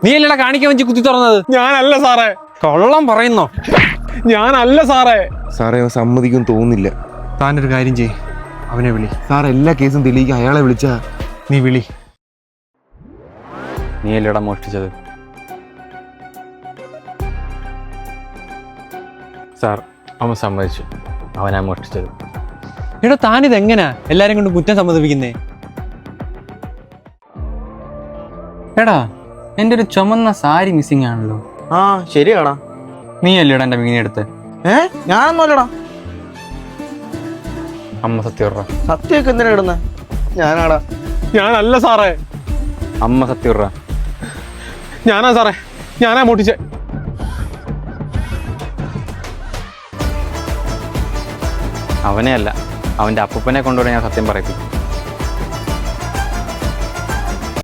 നീ അല്ലടാ കാണിക്കാൻ വെച്ച് കുത്തി തുറന്നത്. ഞാനല്ല സാറേ. കൊള്ളം പറയുന്നോ? ഞാനല്ല സാറേ. സാറേ അവൻ സമ്മതിക്കും തോന്നില്ല. താനൊരു കാര്യം ചെയ്യ്, അവനെ വിളി. സാർ എല്ലാ കേസും തെളിയിക്കാൻ അയാളെ വിളിച്ചാ. നീ വിളി. നീ അല്ലടാ മോഷ്ടിച്ചത്. സാർ, അവൻ സമ്മതിച്ചു, അവനാ മോഷ്ടിച്ചത്. എടാ താനിത് എങ്ങനാ എല്ലാരും കൊണ്ട് കുറ്റം സമ്മതിപ്പിക്കുന്നേ? എടാ എൻ്റെ ഒരു ചുമന്ന സാരി മിസ്സിംഗ് ആണല്ലോ. ആ ശരിയാടാ. നീ അല്ലേടാ എൻ്റെ മീനെ എടുത്ത്? ഞാനൊന്നുമല്ലടാ. അമ്മ സത്യം പറ. സത്യമൊക്കെ എന്തിനാ ഇടുന്നത്? ഞാനാടാ. ഞാനല്ല സാറേ. അമ്മ സത്യം പറ. ഞാനാ സാറേ, ഞാനാ മോട്ടിച്ചേ. അവനെ അല്ല, അവൻ്റെ അപ്പൂപ്പനെ കൊണ്ടുവരാൻ ഞാൻ സത്യം പറയിപ്പിക്കും.